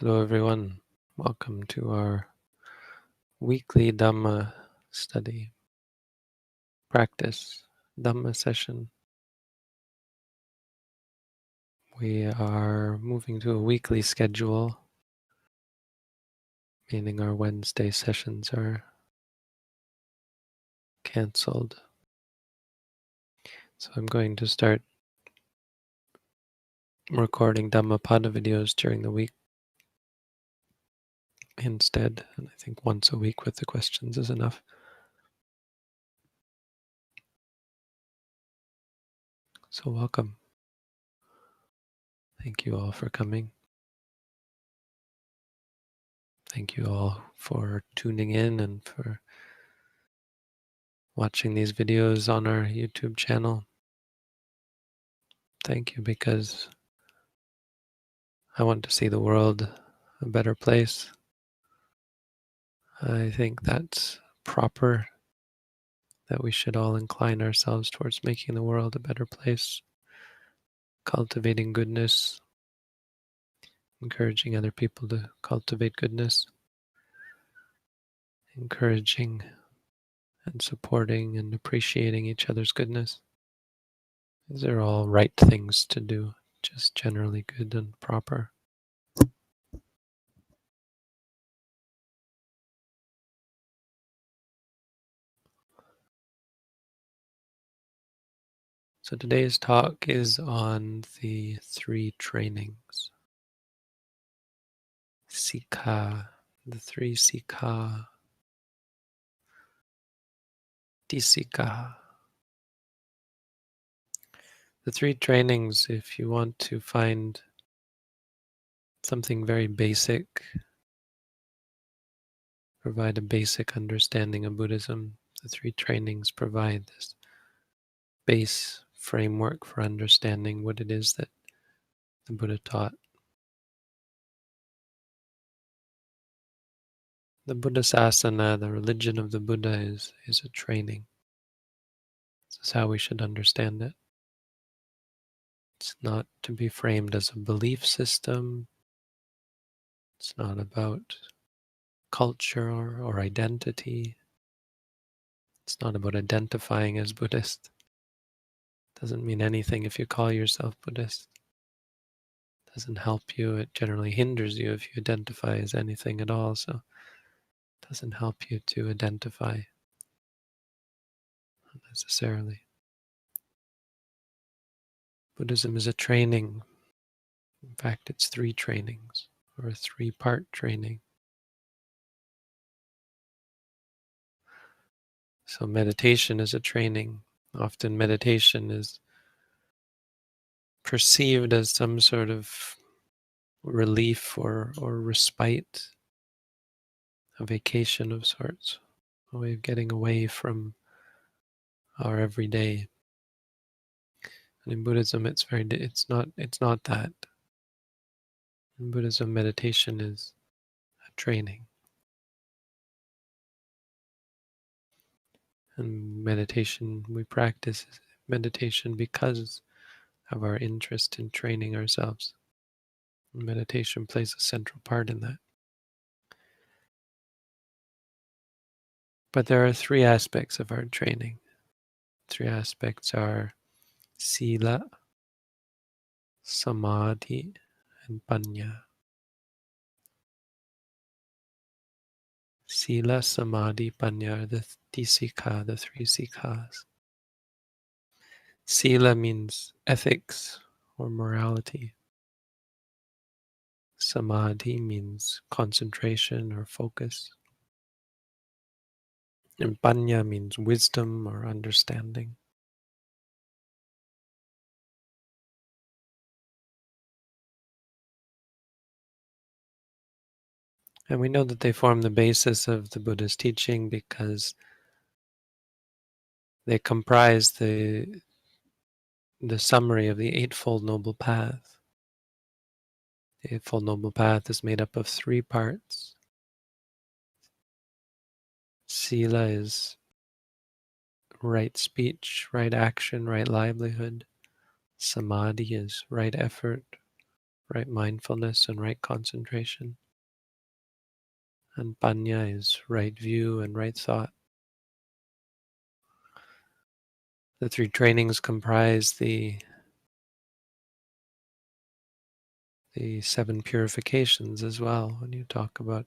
Hello, everyone. Welcome to our weekly Dhamma study practice, Dhamma session. We are moving to a weekly schedule, meaning our Wednesday sessions are cancelled. So I'm going to start recording Dhammapada videos during the week instead. And I think once a week with the questions is enough. So welcome. Thank you all for coming. Thank you all for tuning in and for watching these videos on our YouTube channel. Thank you, because I want to see the world a better place. I think that's proper, that we should all incline ourselves towards making the world a better place, cultivating goodness, encouraging other people to cultivate goodness, encouraging and supporting and appreciating each other's goodness. These are all right things to do, just generally good and proper. So today's talk is on the 3 trainings. Sikha, the 3 Sikha, Disika. The 3 trainings, if you want to find something very basic, provide a basic understanding of Buddhism, the 3 trainings provide this base framework for understanding what it is that the Buddha taught. The Buddha Sasana, the religion of the Buddha, is a training. This is how we should understand it. It's not to be framed as a belief system. It's not about culture or identity. It's not about identifying as Buddhist. It doesn't mean anything if you call yourself Buddhist. It doesn't help you. It generally hinders you if you identify as anything at all. So it doesn't help you to identify necessarily. Buddhism is a training. In fact, it's 3 trainings, or a 3-part training. So meditation is a training. Often meditation is perceived as some sort of relief or respite, a vacation of sorts, a way of getting away from our everyday. And in Buddhism, it's not that. In Buddhism, meditation is a training. And meditation, we practice meditation because of our interest in training ourselves. And meditation plays a central part in that. But there are 3 aspects of our training. 3 aspects are Sila, Samadhi, and Panya. Sila, Samadhi, Panya are the Sikha, the 3 Sikhas. Sila means ethics or morality. Samadhi means concentration or focus. And Panya means wisdom or understanding. And we know that they form the basis of the Buddha's teaching because they comprise the summary of the Eightfold Noble Path. The Eightfold Noble Path is made up of 3 parts. Sila is right speech, right action, right livelihood. Samadhi is right effort, right mindfulness and right concentration. And panya is right view and right thought. The three trainings comprise the seven purifications as well. When you talk about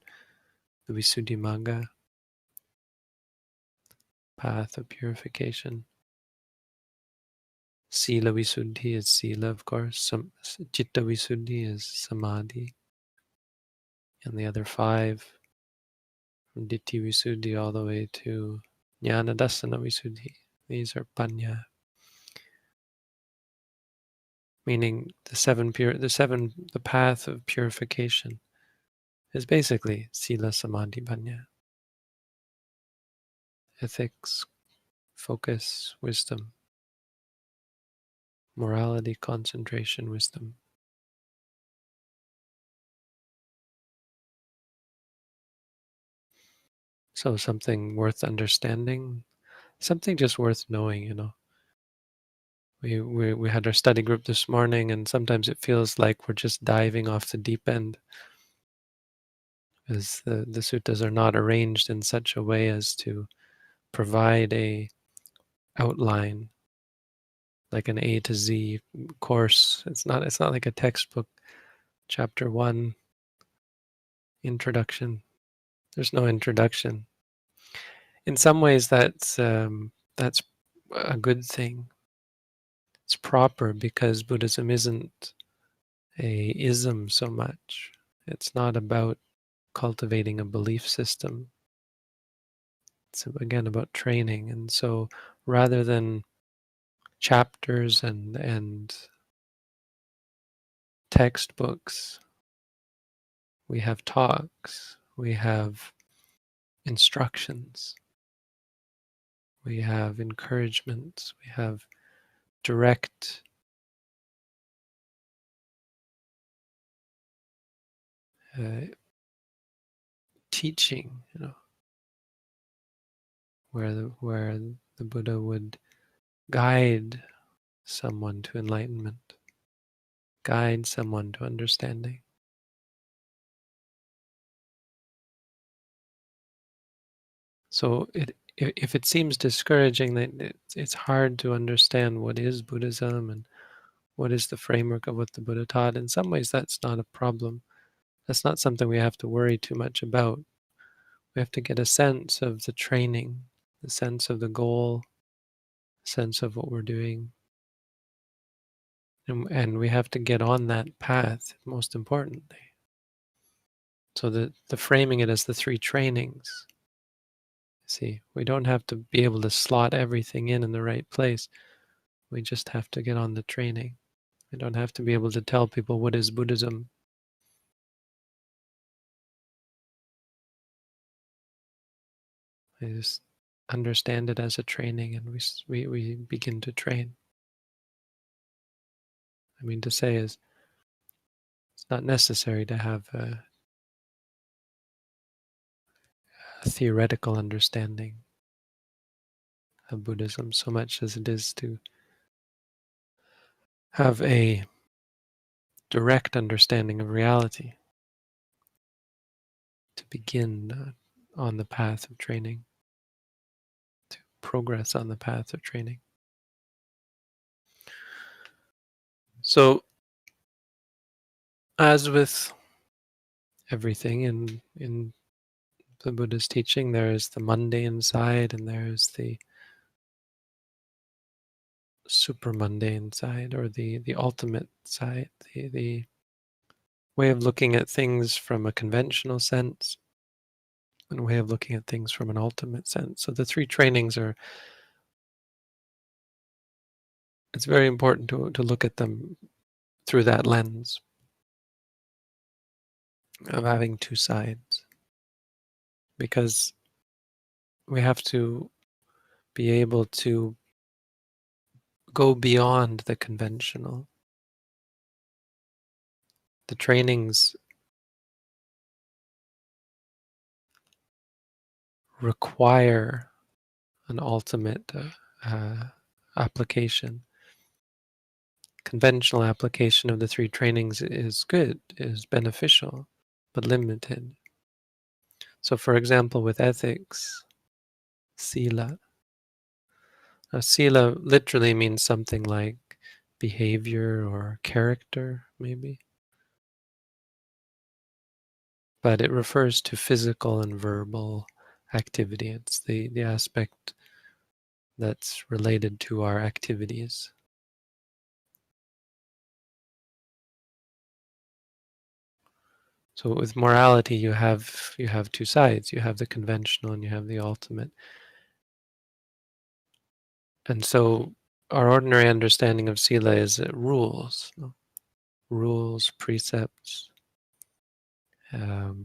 the Visuddhimagga, path of purification. Sila Visuddhi is Sila, of course. Chitta Visuddhi is Samadhi. And the other five, from Ditthi Visuddhi all the way to Jnana Dasana Visuddhi, these are Panya. Meaning the path of purification is basically Sila, Samadhi, Panya. Ethics, focus, wisdom. Morality, concentration, wisdom. So something worth understanding, something just worth knowing, you know. We had our study group this morning, and sometimes it feels like we're just diving off the deep end, because the suttas are not arranged in such a way as to provide a outline, like an A to Z course. It's not like a textbook. Chapter 1, introduction. There's no introduction. In some ways, that's a good thing. It's proper because Buddhism isn't a ism so much. It's not about cultivating a belief system. It's again about training. And so rather than chapters and textbooks, we have talks, we have instructions, we have encouragements, we have direct teaching, you know, where the Buddha would guide someone to enlightenment, guide someone to understanding. So if it seems discouraging that it's hard to understand what is Buddhism and what is the framework of what the Buddha taught, in some ways that's not a problem. That's not something we have to worry too much about. We have to get a sense of the training, the sense of the goal, sense of what we're doing. And we have to get on that path, most importantly. So the framing it as the three trainings. See, we don't have to be able to slot everything in the right place. We just have to get on the training. We don't have to be able to tell people what is Buddhism. We just understand it as a training, and we begin to train. I mean, to say is it's not necessary to have a theoretical understanding of Buddhism so much as it is to have a direct understanding of reality, to begin on the path of training, to progress on the path of training. So, as with everything in the Buddha's teaching, there is the mundane side and there is the super mundane side, or the ultimate side, the way of looking at things from a conventional sense and a way of looking at things from an ultimate sense. So the three trainings it's very important to look at them through that lens of having two sides, because we have to be able to go beyond the conventional. The trainings require an ultimate application, conventional application of the three trainings is good, is beneficial, but limited. So for example, with ethics, sila. Now, sila literally means something like behavior or character, maybe. But it refers to physical and verbal activity. It's the aspect that's related to our activities. So with morality, you have two sides. You have the conventional and you have the ultimate. And so our ordinary understanding of sila is rules, rules, precepts,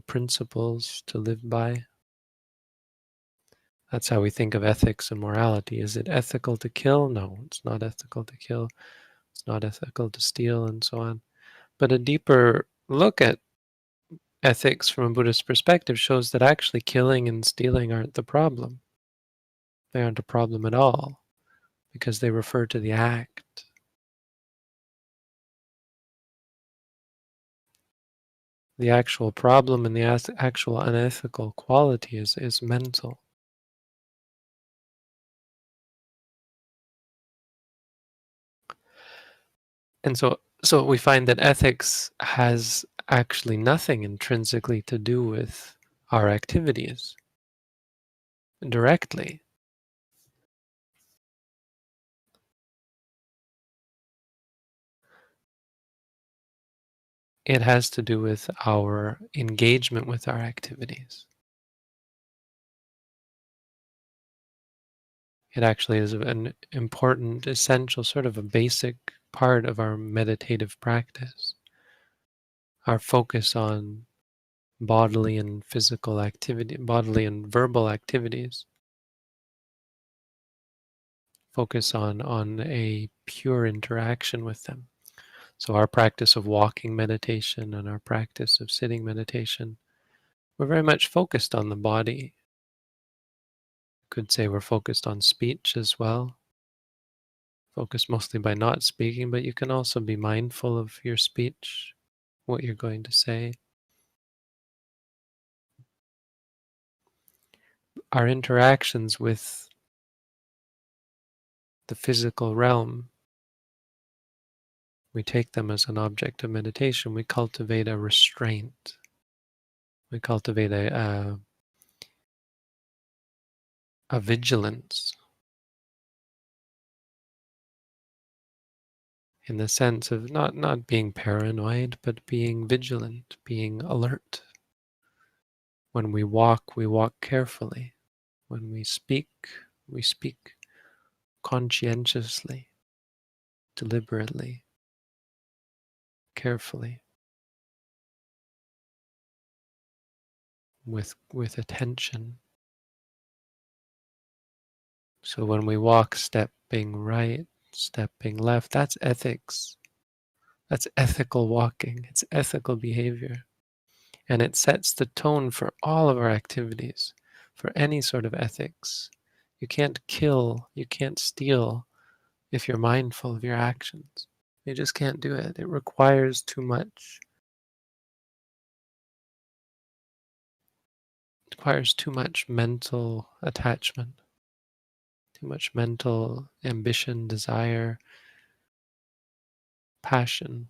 principles to live by. That's how we think of ethics and morality. Is it ethical to kill? No, it's not ethical to kill. It's not ethical to steal, and so on. But a deeper look at ethics from a Buddhist perspective shows that actually killing and stealing aren't the problem. They aren't a problem at all, because they refer to the act. The actual problem and the actual unethical quality is mental. And so we find that ethics has actually nothing intrinsically to do with our activities directly. It has to do with our engagement with our activities. It actually is an important, essential, sort of a basic part of our meditative practice. Our focus on bodily and physical activity, bodily and verbal activities. Focus on a pure interaction with them. So our practice of walking meditation and our practice of sitting meditation, we're very much focused on the body. Could say we're focused on speech as well. Focused mostly by not speaking, but you can also be mindful of your speech, what you're going to say. Our interactions with the physical realm, we take them as an object of meditation. We cultivate a restraint. We cultivate a vigilance in the sense of not being paranoid, but being vigilant, being alert. When we walk carefully. When we speak conscientiously, deliberately, carefully, with attention. So when we walk, stepping right, stepping left, that's ethics. That's ethical walking. It's ethical behavior. And it sets the tone for all of our activities, for any sort of ethics. You can't kill, you can't steal if you're mindful of your actions. You just can't do it. It requires too much. It requires too much mental attachment, too much mental ambition, desire, passion.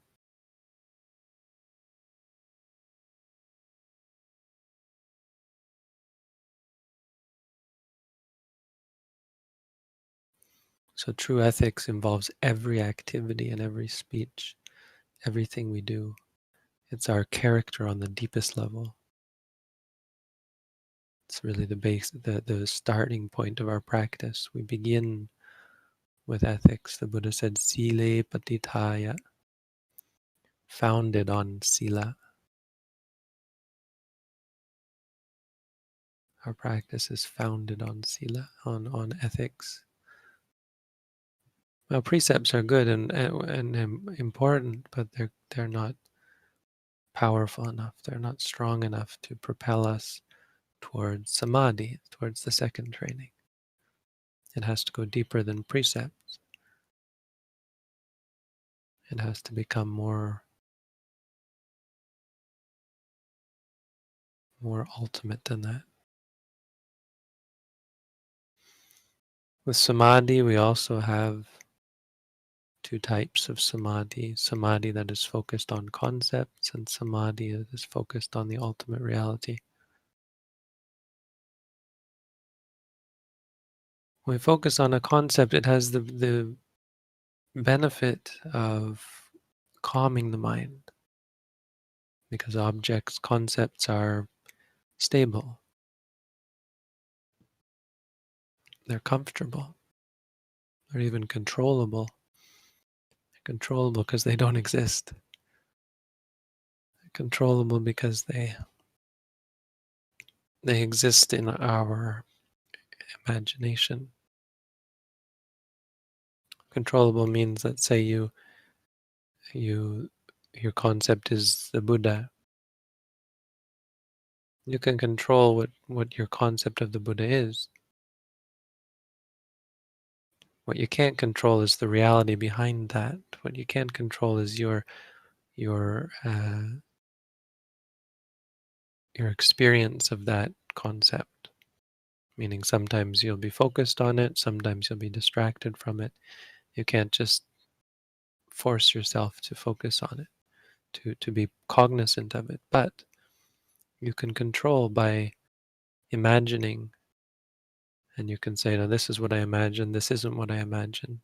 So true ethics involves every activity and every speech, everything we do. It's our character on the deepest level. It's really the starting point of our practice. We begin with ethics. The Buddha said, "Sile patithaya," founded on sila. Our practice is founded on sila, on ethics. Well, precepts are good and important, but they're not powerful enough. They're not strong enough to propel us towards samadhi, towards the second training. It has to go deeper than precepts. It has to become more ultimate than that. With Samadhi, we also have two types of Samadhi. Samadhi that is focused on concepts, and Samadhi that is focused on the ultimate reality. When we focus on a concept, it has the benefit of calming the mind, because objects, concepts are stable, they're comfortable, they're even controllable. They're controllable because they don't exist. They're controllable because they exist in our imagination. Controllable means, let's say you your concept is the Buddha. You can control what your concept of the Buddha is. What you can't control is the reality behind that. What you can't control is your experience of that concept. Meaning sometimes you'll be focused on it, sometimes you'll be distracted from it. You can't just force yourself to focus on it, to be cognizant of it. But you can control by imagining, and you can say, no, this is what I imagined, this isn't what I imagined.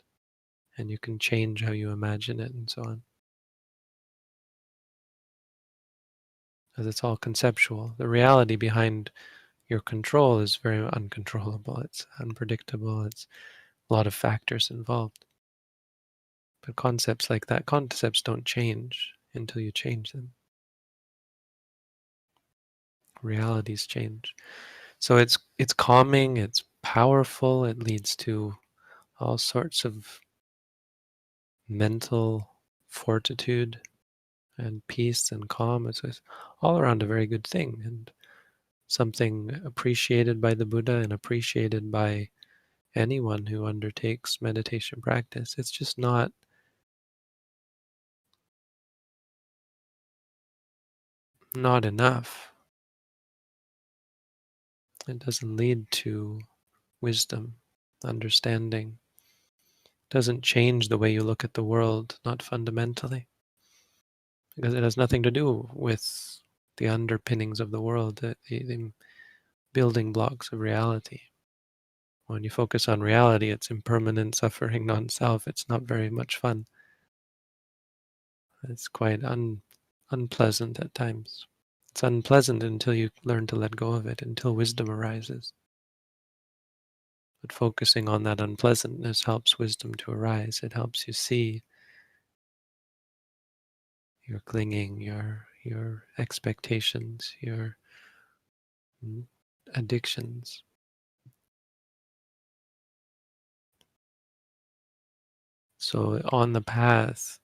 And you can change how you imagine it and so on. Because it's all conceptual. The reality behind your control is very uncontrollable. It's unpredictable. It's a lot of factors involved. But concepts like that, concepts don't change until you change them. Realities change. So it's calming, it's powerful, it leads to all sorts of mental fortitude and peace and calm. It's all around a very good thing, and something appreciated by the Buddha and appreciated by anyone who undertakes meditation practice. It's just not enough. It doesn't lead to wisdom, understanding. It doesn't change the way you look at the world, not fundamentally, because it has nothing to do with the underpinnings of the world, the building blocks of reality. When you focus on reality, it's impermanent, suffering, non-self. It's not very much fun. It's quite unpleasant at times. It's unpleasant until you learn to let go of it, until wisdom arises. But focusing on that unpleasantness helps wisdom to arise. It helps you see your clinging, your expectations, your addictions. So on the path,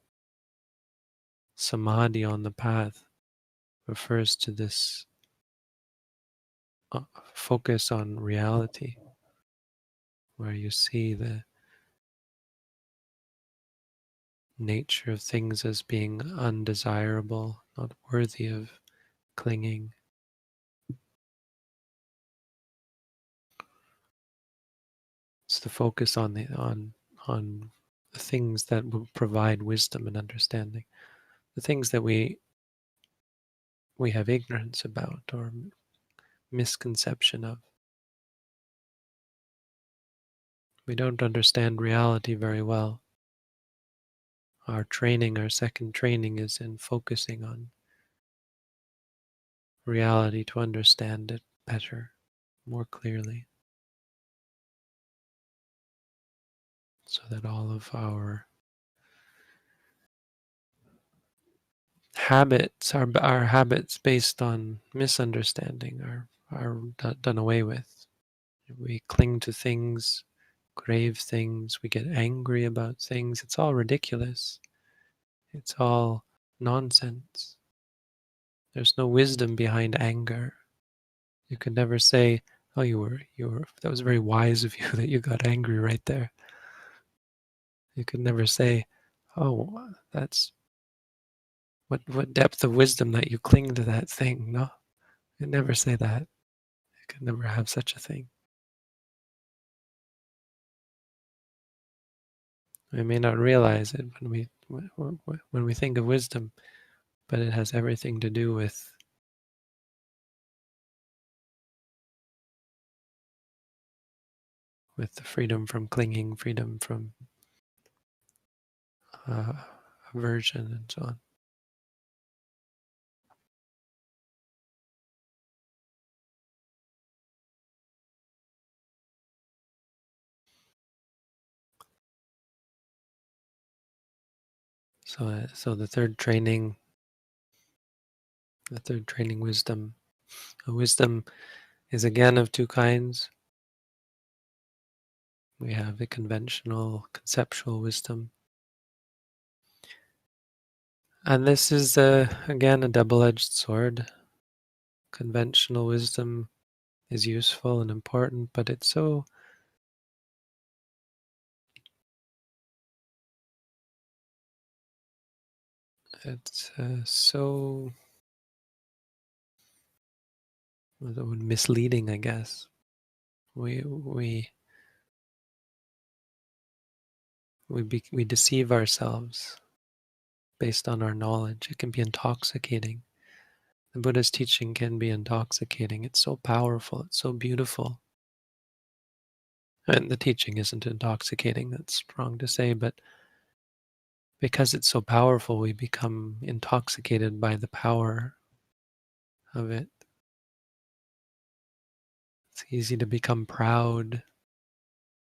Samadhi on the path refers to this focus on reality, where you see the nature of things as being undesirable, not worthy of clinging. It's the focus on the things that will provide wisdom and understanding, the things that we have ignorance about or misconception of. We don't understand reality very well. Our training, our second training, is in focusing on reality to understand it better, more clearly, so that all of our habits, our habits based on misunderstanding, are done away with. We cling to things, crave things, we get angry about things. It's all ridiculous. It's all nonsense. There's no wisdom behind anger. You could never say, "Oh, that was very wise of you that you got angry right there." You could never say, oh, that's what depth of wisdom that you cling to that thing. No, you never say that. You could never have such a thing. We may not realize it when we think of wisdom, but it has everything to do with the freedom from clinging, freedom from uh, aversion, and so on. So the third training, wisdom. Wisdom is again of two kinds. We have the conventional, conceptual wisdom, and this is again a double-edged sword. Conventional wisdom is useful and important, but it's so what's the word, misleading, I guess. We deceive ourselves based on our knowledge. It can be intoxicating. The Buddha's teaching can be intoxicating. It's so powerful. It's so beautiful. And the teaching isn't intoxicating. That's wrong to say, but because it's so powerful, we become intoxicated by the power of it. It's easy to become proud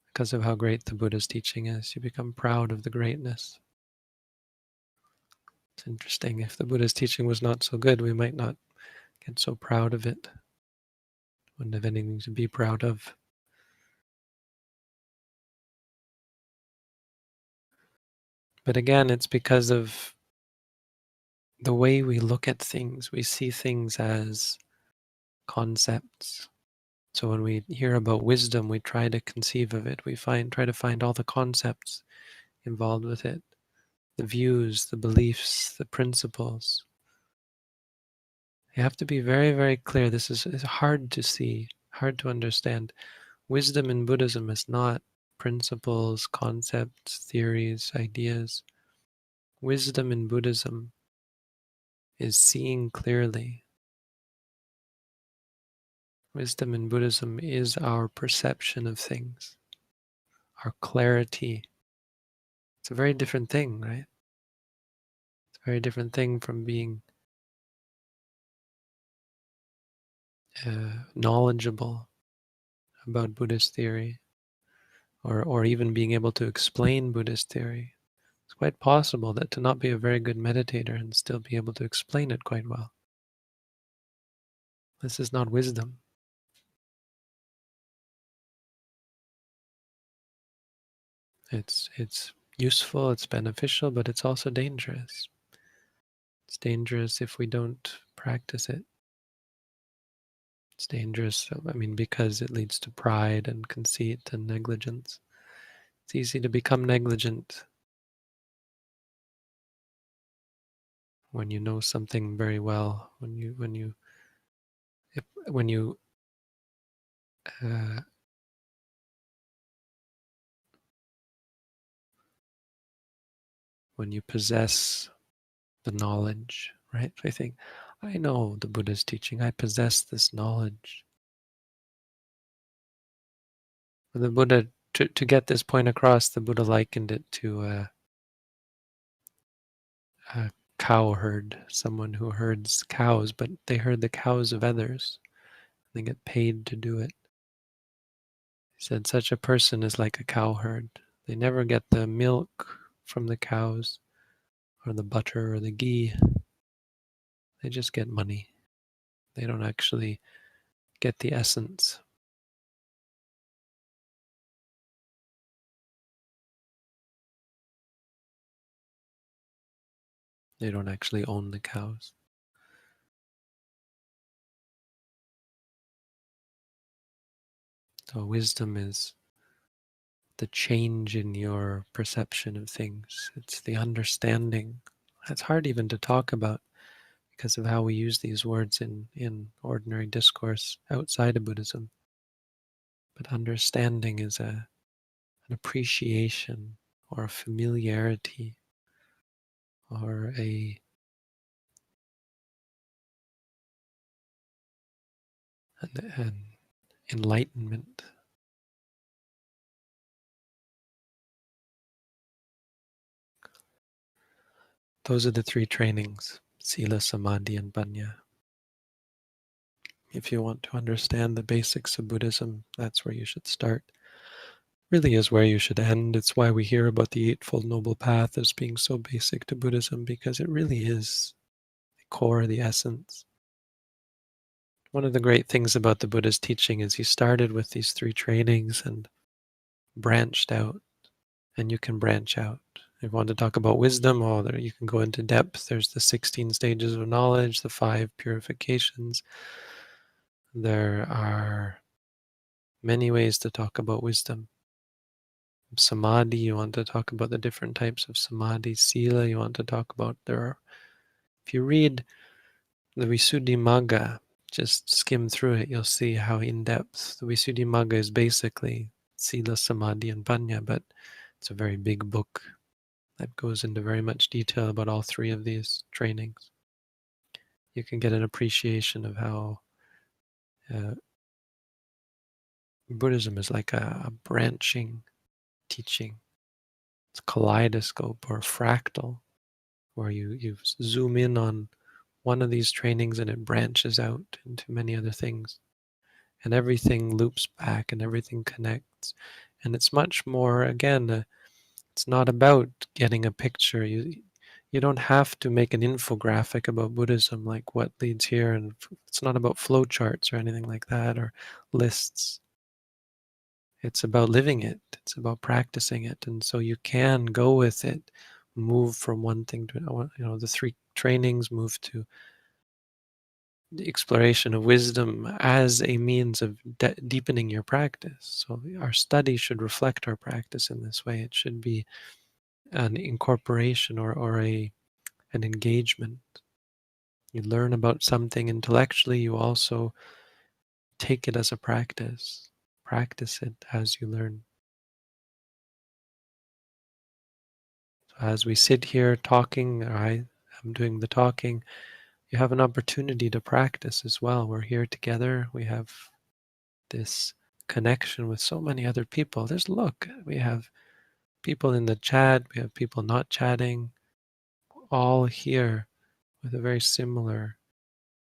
because of how great the Buddha's teaching is. You become proud of the greatness. It's interesting. If the Buddha's teaching was not so good, we might not get so proud of it. Wouldn't have anything to be proud of. But again, it's because of the way we look at things. We see things as concepts. So when we hear about wisdom, we try to conceive of it. We try to find all the concepts involved with it, the views, the beliefs, the principles. You have to be very, very clear. This is hard to see, hard to understand. Wisdom in Buddhism is not principles, concepts, theories, ideas. Wisdom in Buddhism is seeing clearly. Wisdom in Buddhism is our perception of things, our clarity. It's a very different thing, right? It's a very different thing from being knowledgeable about Buddhist theory, or even being able to explain Buddhist theory. It's quite possible that to not be a very good meditator and still be able to explain it quite well. This is not wisdom. It's useful, it's beneficial, but it's also dangerous. It's dangerous if we don't practice it. It's dangerous, I mean, because it leads to pride and conceit and negligence. It's easy to become negligent when you know something very well. When you uh, when you possess the knowledge, right? I think I know the Buddha's teaching. I possess this knowledge. The Buddha, to get this point across, the Buddha likened it to a cow herd, someone who herds cows, but they herd the cows of others. They get paid to do it. He said such a person is like a cow herd. They never get the milk from the cows or the butter or the ghee. They just get money. They don't actually get the essence. They don't actually own the cows. So wisdom is the change in your perception of things. It's the understanding. It's hard even to talk about because of how we use these words in ordinary discourse outside of Buddhism. But understanding is an appreciation or a familiarity or an enlightenment. Those are the three trainings, Sila, Samadhi, and Panya. If you want to understand the basics of Buddhism, that's where you should start. Really is where you should end. It's why we hear about the Eightfold Noble Path as being so basic to Buddhism, because it really is the core, the essence. One of the great things about the Buddha's teaching is he started with these three trainings and branched out, and you can branch out. If you want to talk about wisdom, you can go into depth. There's the 16 stages of knowledge, the 5 purifications. There are many ways to talk about wisdom. Samadhi, you want to talk about the different types of samadhi. Sila, you want to talk about if you read the Visuddhimagga, just skim through it, you'll see how in depth the Visuddhimagga is. Basically Sila, Samadhi, and Panya, but it's a very big book that goes into very much detail about all three of these trainings. You can get an appreciation of how Buddhism is like a branching teaching. It's a kaleidoscope or a fractal, where you zoom in on one of these trainings and it branches out into many other things. And everything loops back and everything connects. And it's much more, again, it's not about getting a picture. You don't have to make an infographic about Buddhism, like what leads here. And it's not about flowcharts or anything like that, or lists. It's about living it. It's about practicing it. And so you can go with it, move from one thing to, the three trainings, move to the exploration of wisdom as a means of deepening your practice. So our study should reflect our practice in this way. It should be an incorporation or an engagement. You learn about something intellectually, you also take it as a practice. Practice it as you learn. So as we sit here talking, or I am doing the talking, you have an opportunity to practice as well. We're here together. We have this connection with so many other people. Look, we have people in the chat, we have people not chatting, all here with a very similar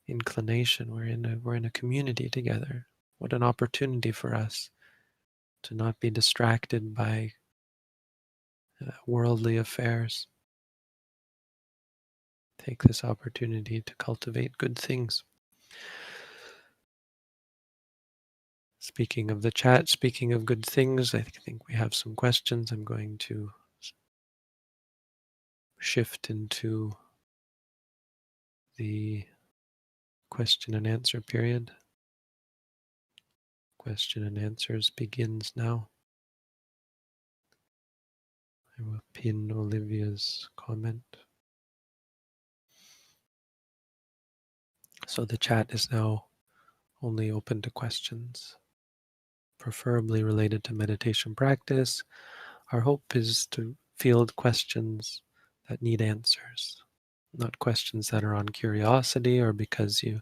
inclination. We're in a community together. What an opportunity for us to not be distracted by worldly affairs. Take this opportunity to cultivate good things. Speaking of the chat, speaking of good things, I think we have some questions. I'm going to shift into the question and answer period. Question and answers begins now. I will pin Olivia's comment. So the chat is now only open to questions, preferably related to meditation practice. Our hope is to field questions that need answers, not questions that are on curiosity or because you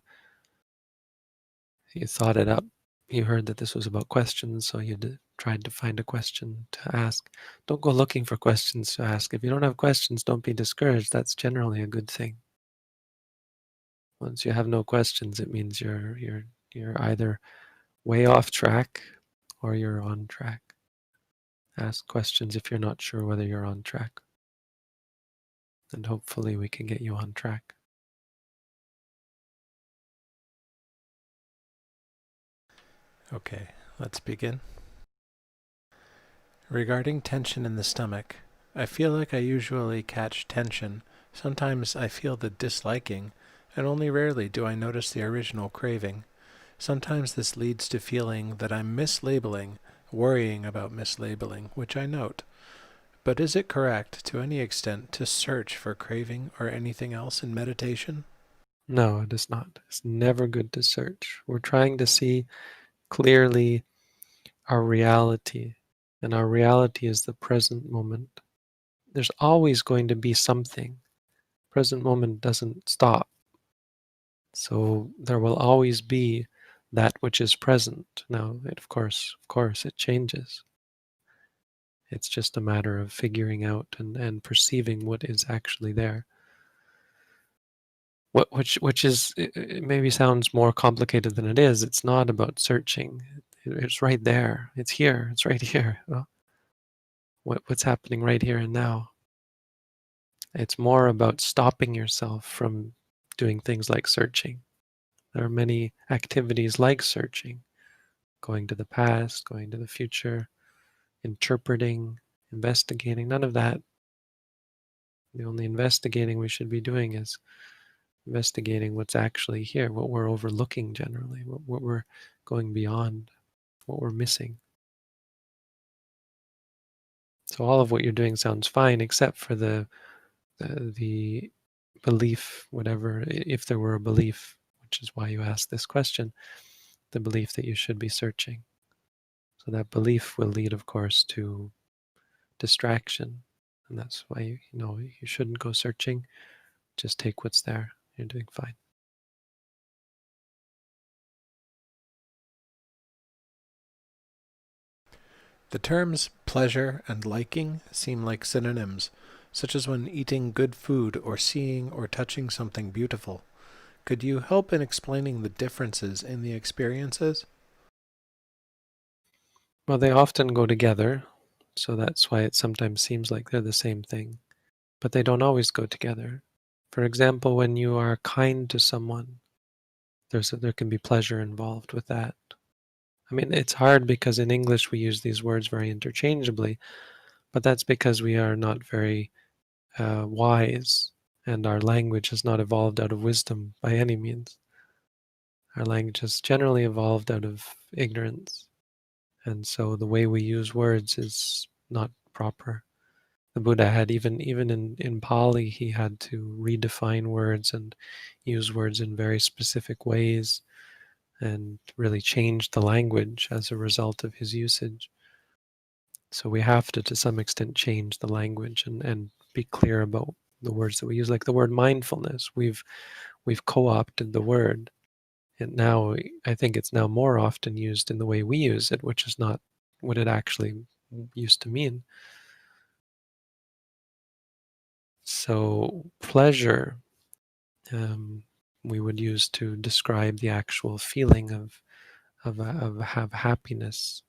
thought it up. You heard that this was about questions, so you tried to find a question to ask. Don't go looking for questions to ask. If you don't have questions, don't be discouraged. That's generally a good thing. Once you have no questions, it means you're either way off track or you're on track. Ask questions if you're not sure whether you're on track. And hopefully we can get you on track. Okay, let's begin. Regarding tension in the stomach, I feel like I usually catch tension. Sometimes I feel the disliking, and only rarely do I notice the original craving. Sometimes this leads to feeling that I'm mislabeling worrying about mislabeling, which I note. But is it correct, to any extent, to search for craving or anything else in meditation? No, it is not. It's never good to search. We're trying to see clearly our reality, and our reality is the present moment. There's always going to be something. Present moment doesn't stop. So there will always be that which is present. Now, of course, it changes. It's just a matter of figuring out and perceiving what is actually there. Which is, it maybe sounds more complicated than it is. It's not about searching. It's right there. It's here. It's right here. Well, what's happening right here and now? It's more about stopping yourself from doing things like searching. There are many activities like searching, going to the past, going to the future, interpreting, investigating. None of that. The only investigating we should be doing is investigating what's actually here, what we're overlooking generally, what we're going beyond, what we're missing. So all of what you're doing sounds fine, except for the belief, whatever, if there were a belief, which is why you asked this question, the belief that you should be searching. So that belief will lead, of course, to distraction, and that's why you shouldn't go searching. Just take what's there. You're doing fine. The terms pleasure and liking seem like synonyms, such as when eating good food or seeing or touching something beautiful. Could you help in explaining the differences in the experiences? Well, they often go together, so that's why it sometimes seems like they're the same thing, but they don't always go together. For example, when you are kind to someone, there can be pleasure involved with that. I mean, it's hard because in English we use these words very interchangeably, but that's because we are not very wise, and our language has not evolved out of wisdom by any means. Our language has generally evolved out of ignorance, and so the way we use words is not proper. The Buddha had even in Pali, he had to redefine words and use words in very specific ways and really change the language as a result of his usage. So we have to some extent, change the language and be clear about the words that we use. Like the word mindfulness, we've co-opted the word, and now I think it's now more often used in the way we use it, which is not what it actually used to mean. So pleasure, we would use to describe the actual feeling of happiness,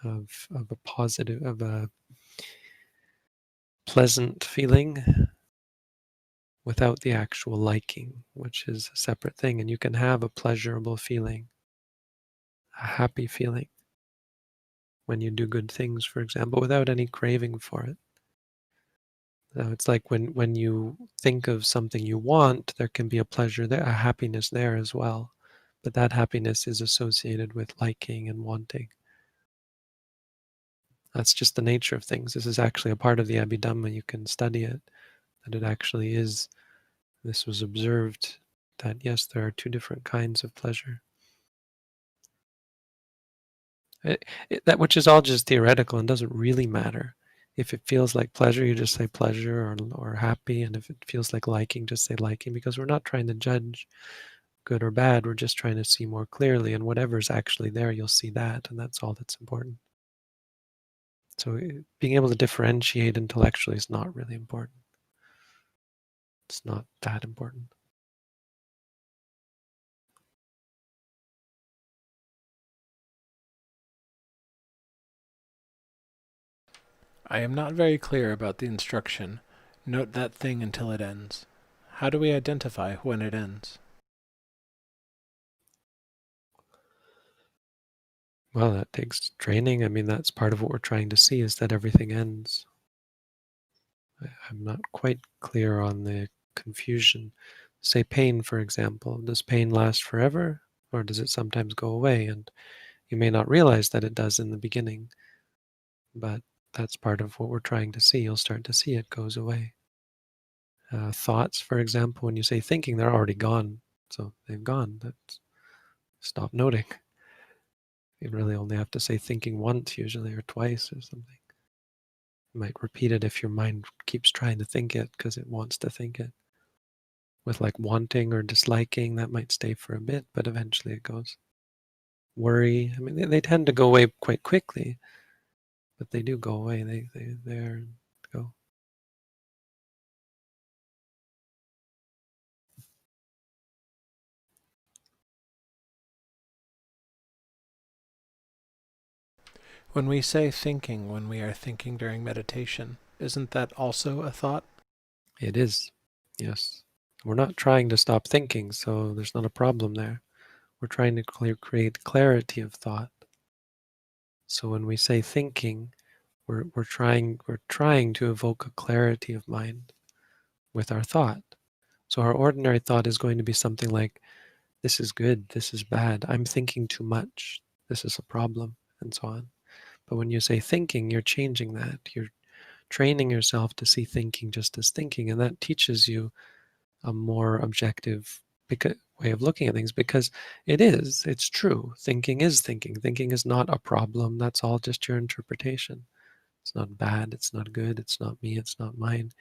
of a positive, of a pleasant feeling without the actual liking, which is a separate thing. And you can have a pleasurable feeling, a happy feeling when you do good things, for example, without any craving for it. So it's like when you think of something you want, there can be a pleasure there, a happiness there as well. But that happiness is associated with liking and wanting. That's just the nature of things. This is actually a part of the Abhidhamma. You can study it, that it actually is. This was observed, that yes, there are two different kinds of pleasure. That which is all just theoretical and doesn't really matter. If it feels like pleasure, you just say pleasure, or happy, and if it feels like liking, just say liking, because we're not trying to judge good or bad, we're just trying to see more clearly, and whatever's actually there, you'll see that, and that's all that's important. So being able to differentiate intellectually is not really important. It's not that important. I am not very clear about the instruction. Note that thing until it ends. How do we identify when it ends? Well, that takes training. I mean, that's part of what we're trying to see, is that everything ends. I'm not quite clear on the confusion. Say pain, for example. Does pain last forever, or does it sometimes go away? And You may not realize that it does in the beginning, but that's part of what we're trying to see. You'll start to see it goes away. Thoughts, for example, when you say thinking, they're already gone. So they've gone. That's, stop noting. You really only have to say thinking once usually, or twice or something. You might repeat it if your mind keeps trying to think it because it wants to think it. With like wanting or disliking, that might stay for a bit, but eventually it goes. Worry, I mean, they tend to go away quite quickly, but they do go away. They're go. When we say thinking when we are thinking during meditation, isn't that also a thought? It is, yes. We're not trying to stop thinking, so there's not a problem there. We're trying to create clarity of thought. So when we say thinking, we're trying to evoke a clarity of mind with our thought. So our ordinary thought is going to be something like, this is good, this is bad, I'm thinking too much, this is a problem, and so on. But when you say thinking, you're changing that. You're training yourself to see thinking just as thinking, and that teaches you a more objective way of looking at things, because it's true. Thinking is thinking. Thinking is not a problem. That's all just your interpretation. It's not bad, it's not good, it's not me, it's not mine.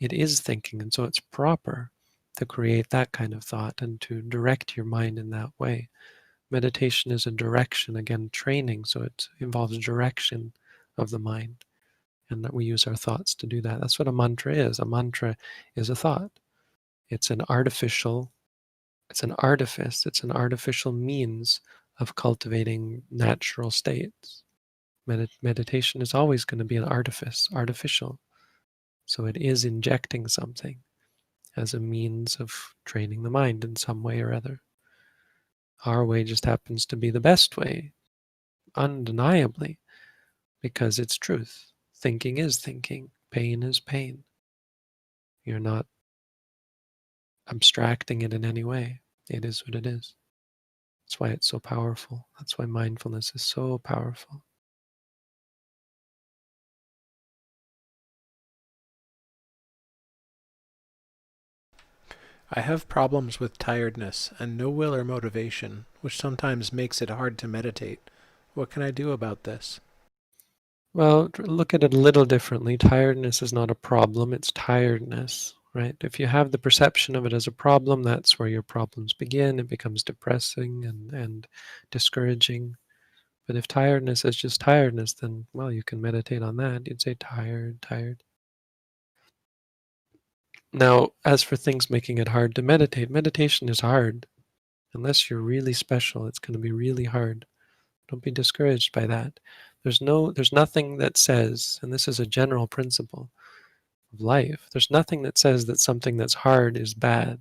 It is thinking, and so it's proper to create that kind of thought and to direct your mind in that way. Meditation is a direction, again, training, so it involves direction of the mind, and that we use our thoughts to do that. That's what a mantra is. A mantra is a thought. It's an artificial, it's an artifice, it's an artificial means of cultivating natural states. Meditation is always going to be an artifice, artificial. So it is injecting something as a means of training the mind in some way or other. Our way just happens to be the best way, undeniably, because it's truth. Thinking is thinking. Pain is pain. You're not abstracting it in any way. It is what it is. That's why it's so powerful. That's why mindfulness is so powerful. I have problems with tiredness and no will or motivation, which sometimes makes it hard to meditate. What can I do about this? Well, look at it a little differently. Tiredness is not a problem, it's tiredness, right? If you have the perception of it as a problem, that's where your problems begin. It becomes depressing and discouraging. But if tiredness is just tiredness, then, well, you can meditate on that. You'd say tired, tired. Now, as for things making it hard to meditate, meditation is hard. Unless you're really special, it's going to be really hard. Don't be discouraged by that. There's nothing that says, and this is a general principle of life, there's nothing that says that something that's hard is bad.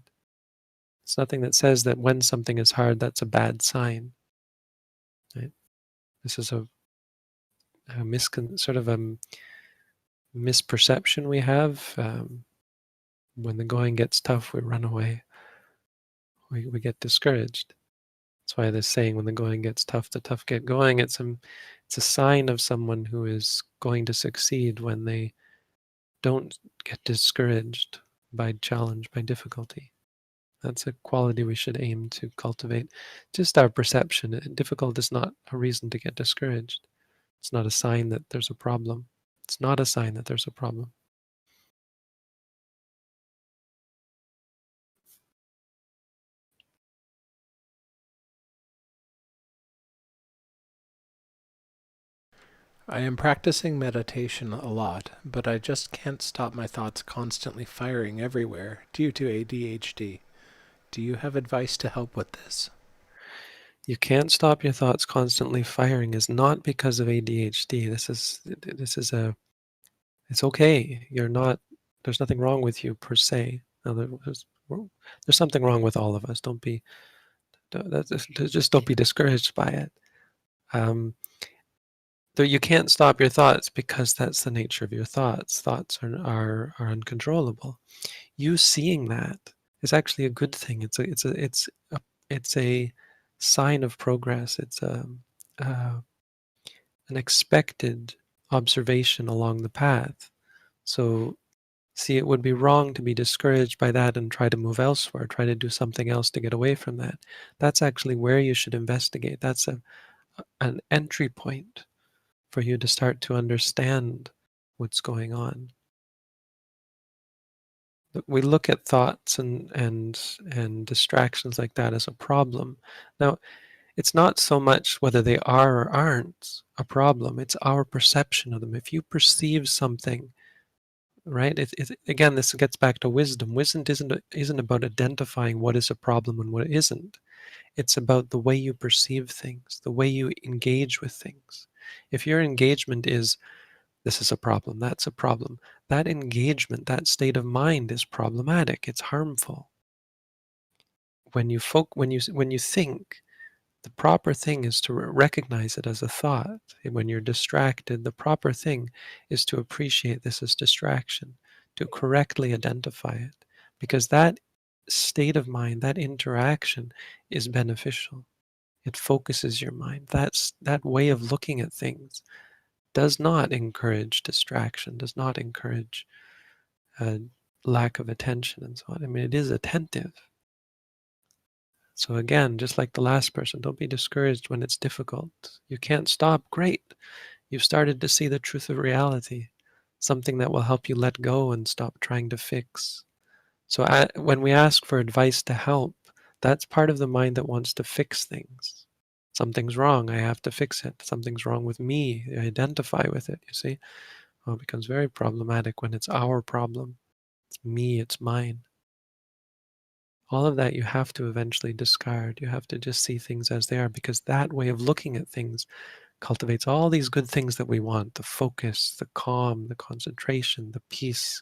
It's nothing that says that when something is hard, that's a bad sign. Right? This is sort of a misperception we have. When the going gets tough, we run away. We get discouraged. That's why this saying, when the going gets tough, the tough get going. It's a sign of someone who is going to succeed when they don't get discouraged by challenge, by difficulty. That's a quality we should aim to cultivate. Just our perception. Difficult is not a reason to get discouraged. It's not a sign that there's a problem. It's not a sign that there's a problem. I am practicing meditation a lot, but I just can't stop my thoughts constantly firing everywhere due to ADHD. Do you have advice to help with this? You can't stop your thoughts constantly firing is not because of ADHD. It's okay. There's nothing wrong with you per se. Now, there's something wrong with all of us. Just don't be discouraged by it. Though you can't stop your thoughts because that's the nature of your thoughts. Thoughts are uncontrollable. You seeing that is actually a good thing. It's a sign of progress. an expected observation along the path. So, see, it would be wrong to be discouraged by that and try to move elsewhere, try to do something else to get away from that. That's actually where you should investigate. That's an entry point for you to start to understand what's going on. We look at thoughts and distractions like that as a problem. Now, it's not so much whether they are or aren't a problem, it's our perception of them. If you perceive something, right? Again, this gets back to wisdom. Wisdom isn't about identifying what is a problem and what isn't. It's about the way you perceive things, the way you engage with things. If your engagement is, this is a problem, that's a problem, that engagement, that state of mind is problematic. It's harmful. When you think, the proper thing is to recognize it as a thought. When you're distracted, the proper thing is to appreciate this as distraction, to correctly identify it, because that state of mind, that interaction is beneficial. It focuses your mind. That way of looking at things does not encourage distraction, does not encourage uh, lack of attention and so on. I mean, it is attentive. So again, just like the last person, don't be discouraged when it's difficult. You can't stop. Great. You've started to see the truth of reality, something that will help you let go and stop trying to fix. So when we ask for advice to help, that's part of the mind that wants to fix things. Something's wrong. I have to fix it. Something's wrong with me. I identify with it, you see? Well, it becomes very problematic when it's our problem. It's me, it's mine. All of that you have to eventually discard. You have to just see things as they are, because that way of looking at things cultivates all these good things that we want: the focus, the calm, the concentration, the peace.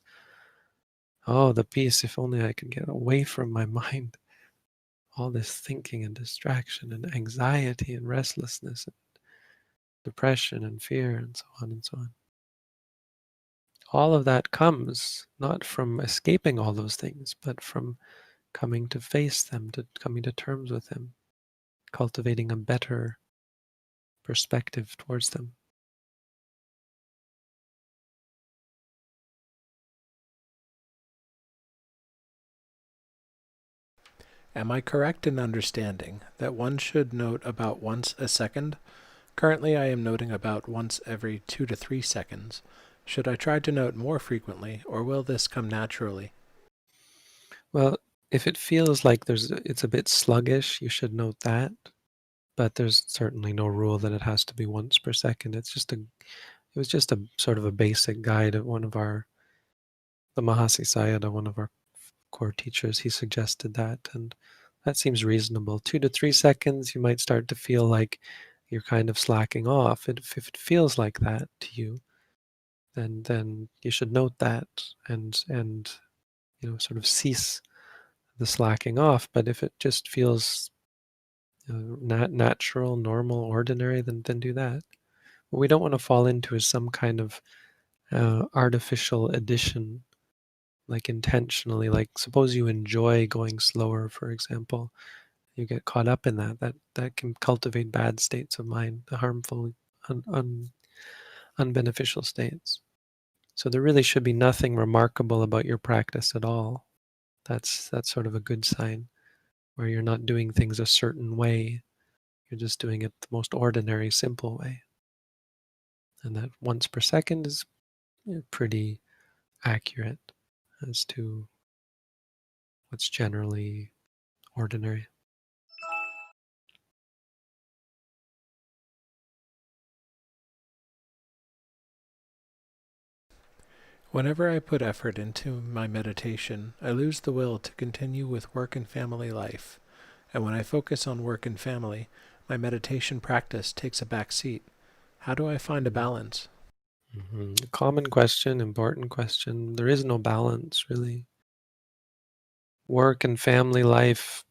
Oh, the peace, if only I could get away from my mind. All this thinking and distraction and anxiety and restlessness and depression and fear and so on and so on. All of that comes not from escaping all those things, but from coming to face them, to coming to terms with them, cultivating a better perspective towards them. Am I correct in understanding that one should note about once a second? Currently, I am noting about once every 2 to 3 seconds. Should I try to note more frequently, or will this come naturally? Well, if it feels like it's a bit sluggish, you should note that. But there's certainly no rule that it has to be once per second. It was just a sort of a basic guide of the Mahasi Sayadaw, one of our core teachers. He suggested that, and that seems reasonable. 2 to 3 seconds, you might start to feel like you're kind of slacking off. If it feels like that to you, then you should note that and sort of cease the slacking off. But if it just feels not natural, normal, ordinary, then do that. What we don't want to fall into is some kind of artificial addition, like intentionally. Like suppose you enjoy going slower, for example, you get caught up in that can cultivate bad states of mind, the harmful, unbeneficial states. So there really should be nothing remarkable about your practice at all. That's sort of a good sign, where you're not doing things a certain way. You're just doing it the most ordinary, simple way. And that once per second is pretty accurate as to what's generally ordinary. Whenever I put effort into my meditation, I lose the will to continue with work and family life. And when I focus on work and family, my meditation practice takes a back seat. How do I find a balance? Common question, important question. There is no balance, really. Work and family life.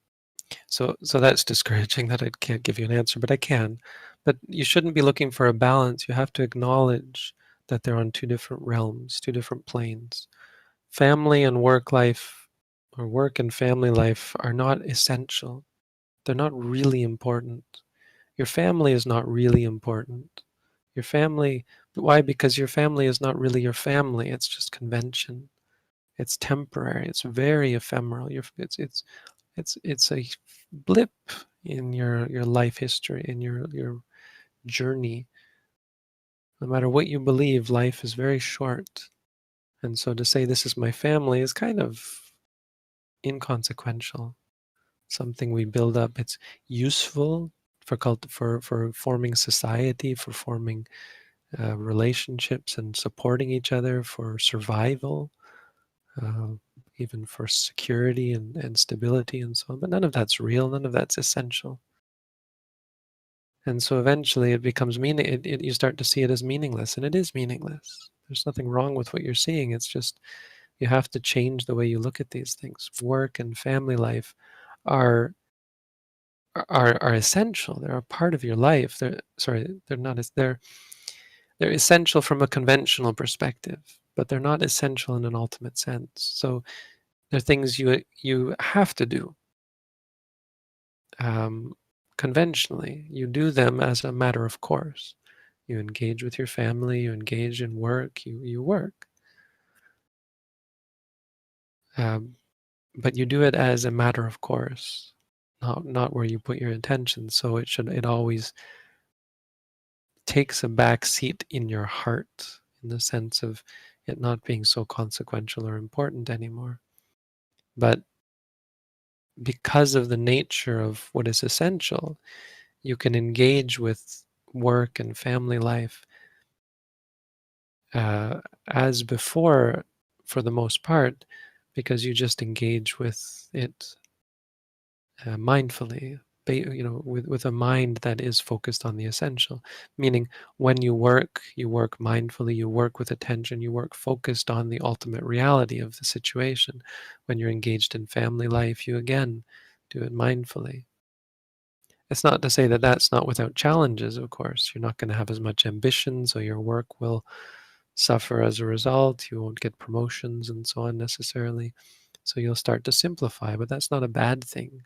So that's discouraging that I can't give you an answer, but I can. But you shouldn't be looking for a balance. You have to acknowledge that they're on two different realms, two different planes. Family and work life, or work and family life, are not essential. They're not really important. Your family is not really important. Your family, why? Because your family is not really your family. It's just convention. It's temporary. It's very ephemeral. It's a blip in your life history, in your journey. No matter what you believe, life is very short. And so to say this is my family is kind of inconsequential. Something we build up. It's useful for forming society, for forming relationships and supporting each other, for survival, uh, even for security and stability and so on. But none of that's real. None of that's essential. And so eventually it becomes you start to see it as meaningless, and it is meaningless. There's nothing wrong with what you're seeing. It's just you have to change the way you look at these things. Work and family life are are essential. They're a part of your life. They're not as they're essential from a conventional perspective, but they're not essential in an ultimate sense. So they're things you have to do um, conventionally. You do them as a matter of course. You engage with your family. You engage in work. You work, um, but you do it as a matter of course, not where you put your intention. So it always takes a back seat in your heart, in the sense of it not being so consequential or important anymore. But because of the nature of what is essential, you can engage with work and family life as before, for the most part, because you just engage with it mindfully, with a mind that is focused on the essential. Meaning, when you work mindfully, you work with attention, you work focused on the ultimate reality of the situation. When you're engaged in family life, you again do it mindfully. It's not to say that that's not without challenges, of course. You're not going to have as much ambition, so your work will suffer as a result. You won't get promotions and so on necessarily. So you'll start to simplify, but that's not a bad thing.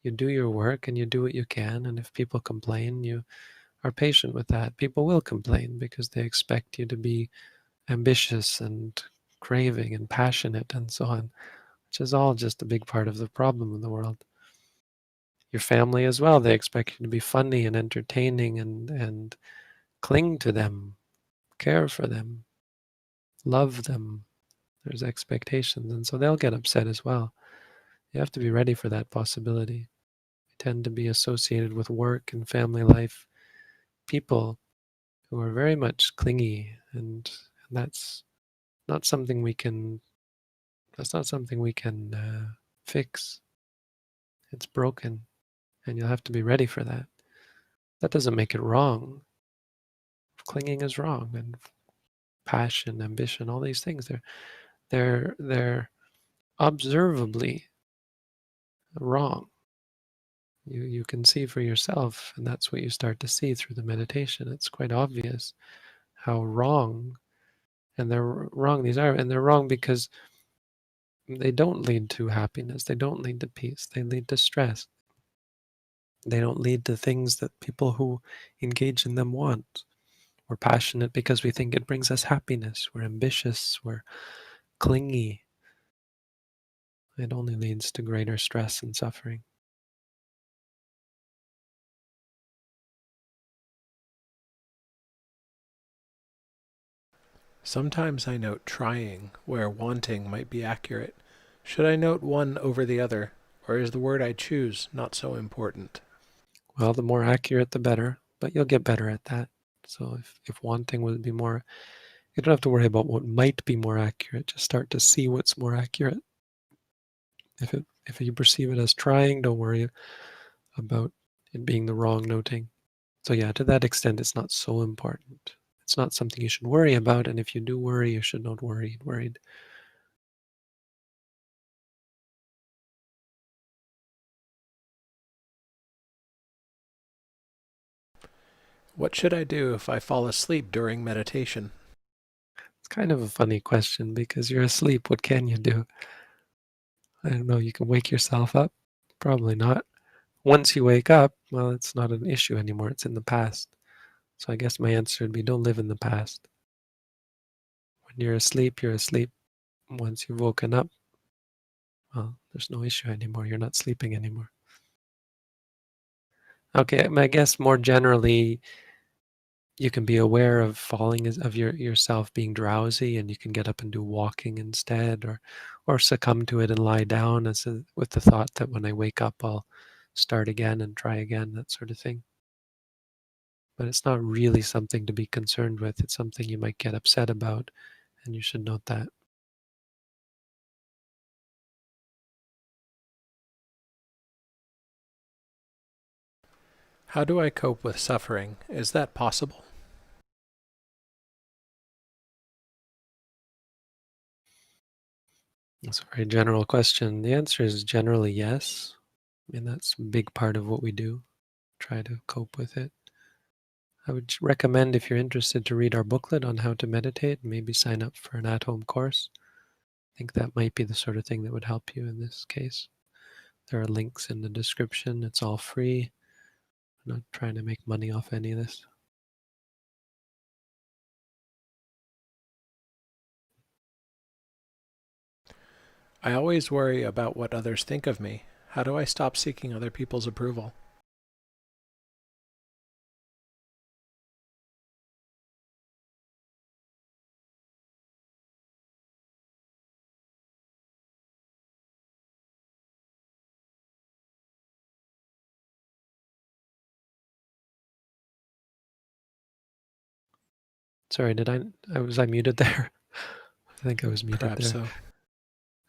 You do your work and you do what you can, and if people complain, you are patient with that. People will complain because they expect you to be ambitious and craving and passionate and so on, which is all just a big part of the problem in the world. Your family as well, they expect you to be funny and entertaining and cling to them, care for them, love them. There's expectations, and so they'll get upset as well. You have to be ready for that possibility. We tend to be associated with work and family life people who are very much clingy, and not something we can that's not something we can fix. It's broken, and you'll have to be ready for that. That doesn't make it wrong. Clinging is wrong, and passion, ambition, all these things, they're observably wrong. You can see for yourself, and that's what you start to see through the meditation. It's quite obvious how wrong, and they're wrong these are, and they're wrong because they don't lead to happiness. They don't lead to peace. They lead to stress. They don't lead to things that people who engage in them want. We're passionate because we think it brings us happiness. We're ambitious. We're clingy. It only leads to greater stress and suffering. Sometimes I note trying where wanting might be accurate. Should I note one over the other, or is the word I choose not so important? Well, the more accurate, the better, but you'll get better at that. So if wanting would be more, you don't have to worry about what might be more accurate. Just start to see what's more accurate. If you perceive it as trying, don't worry about it being the wrong noting. So yeah, to that extent, it's not so important. It's not something you should worry about, and if you do worry, you should not worry worried. What should I do if I fall asleep during meditation? It's kind of a funny question because you're asleep. What can you do? I don't know. You can wake yourself up? Probably not. Once you wake up, well, it's not an issue anymore. It's in the past. So I guess my answer would be don't live in the past. When you're asleep, you're asleep. Once you've woken up, well, there's no issue anymore. You're not sleeping anymore. Okay, I guess more generally, you can be aware of falling of yourself being drowsy, and you can get up and do walking instead, or succumb to it and lie down with the thought that when I wake up, I'll start again and try again, that sort of thing. But it's not really something to be concerned with. It's something you might get upset about, and you should note that. How do I cope with suffering? Is that possible? It's a very general question. The answer is generally yes. I mean, that's a big part of what we do, try to cope with it. I would recommend, if you're interested, to read our booklet on how to meditate, and maybe sign up for an at-home course. I think that might be the sort of thing that would help you in this case. There are links in the description. It's all free. I'm not trying to make money off any of this. I always worry about what others think of me. How do I stop seeking other people's approval? Sorry, was I muted there? I think I was muted Perhaps there.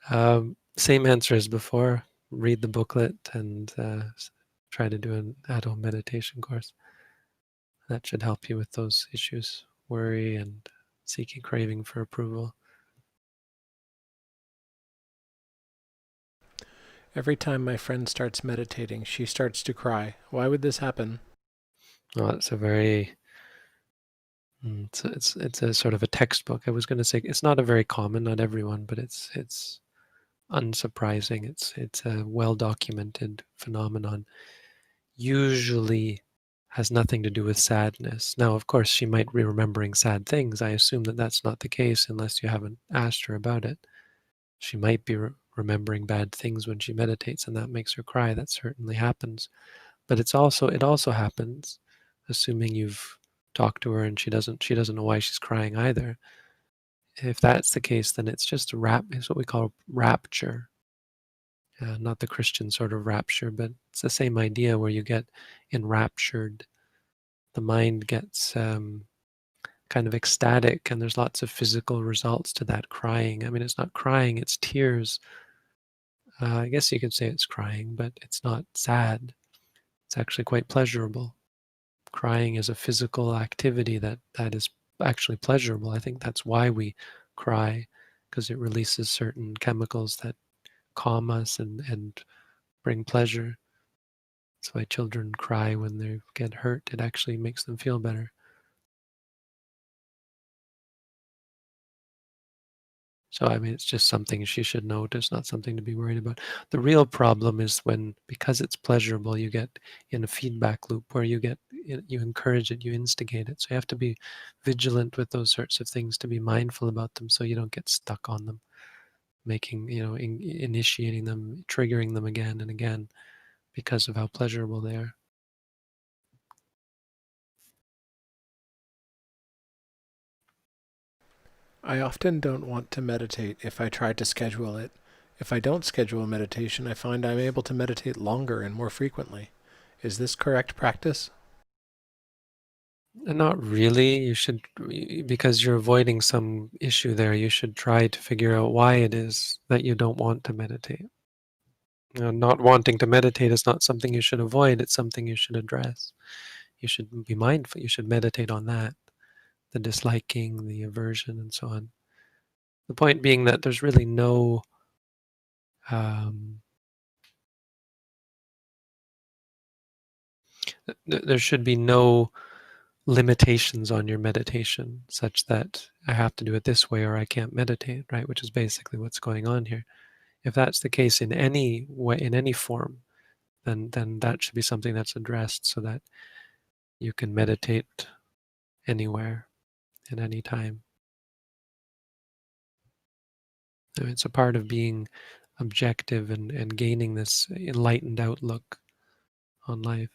so. Same answer as before. Read the booklet and try to do an at-home meditation course. That should help you with those issues, worry and seeking, craving for approval. Every time my friend starts meditating, she starts to cry. Why would this happen? Well, it's a very it's a sort of a textbook. I was going to say it's not a very common, not everyone, but it's unsurprising. It's a well-documented phenomenon. Usually has nothing to do with sadness. Now, of course, she might be remembering sad things. I assume that that's not the case unless you haven't asked her about it. She might be remembering bad things when she meditates, and that makes her cry. That certainly happens. But it also happens, assuming you've talked to her and she doesn't know why she's crying either. If that's the case, then it's just it's what we call rapture. Not the Christian sort of rapture, but it's the same idea where you get enraptured. The mind gets kind of ecstatic, and there's lots of physical results to that crying. I mean, it's not crying, it's tears. I guess you could say it's crying, but it's not sad. It's actually quite pleasurable. Crying is a physical activity that is actually pleasurable. I think that's why we cry, because it releases certain chemicals that calm us and bring pleasure. That's why children cry when they get hurt. It actually makes them feel better. So, I mean, it's just something she should note. It's not something to be worried about. The real problem is when, because it's pleasurable, you get in a feedback loop where you encourage it, you instigate it. So you have to be vigilant with those sorts of things, to be mindful about them so you don't get stuck on them, initiating them, triggering them again and again because of how pleasurable they are. I often don't want to meditate if I try to schedule it. If I don't schedule meditation, I find I'm able to meditate longer and more frequently. Is this correct practice? Not really. You should, because you're avoiding some issue there, you should try to figure out why it is that you don't want to meditate. Not wanting to meditate is not something you should avoid, it's something you should address. You should be mindful, you should meditate on that, the disliking, the aversion, and so on. The point being that there's really um, there should be no limitations on your meditation such that I have to do it this way or I can't meditate, right? Which is basically what's going on here. If that's the case in any way, in any form, then that should be something that's addressed so that you can meditate anywhere, at any time. It's a part of being objective and gaining this enlightened outlook on life.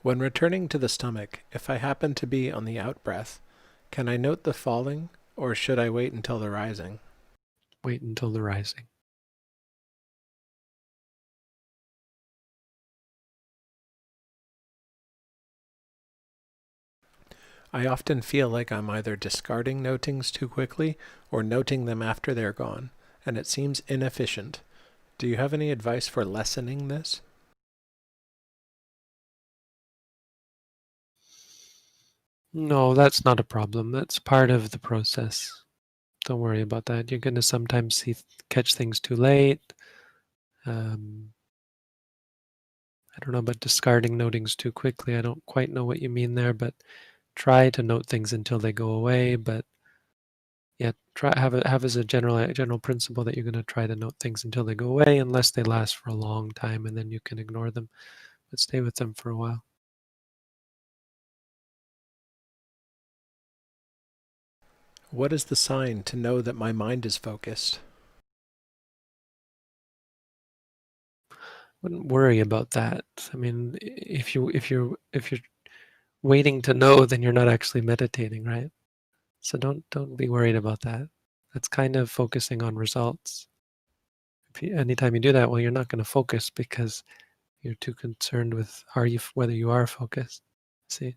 When returning to the stomach, if I happen to be on the out-breath, can I note the falling, or should I wait until the rising? Wait until the rising. I often feel like I'm either discarding notings too quickly or noting them after they're gone, and it seems inefficient. Do you have any advice for lessening this? No, that's not a problem. That's part of the process. Don't worry about that. You're going to sometimes catch things too late. I don't know about discarding notings too quickly. I don't quite know what you mean there, but try to note things until they go away. But yeah, have as a general principle that you're going to try to note things until they go away, unless they last for a long time, and then you can ignore them. But stay with them for a while. What is the sign to know that my mind is focused? Wouldn't worry about that. I mean, if you're waiting to know, then you're not actually meditating, right? So don't be worried about that. That's kind of focusing on results. Anytime you do that, well, you're not going to focus because you're too concerned with whether you are focused. See?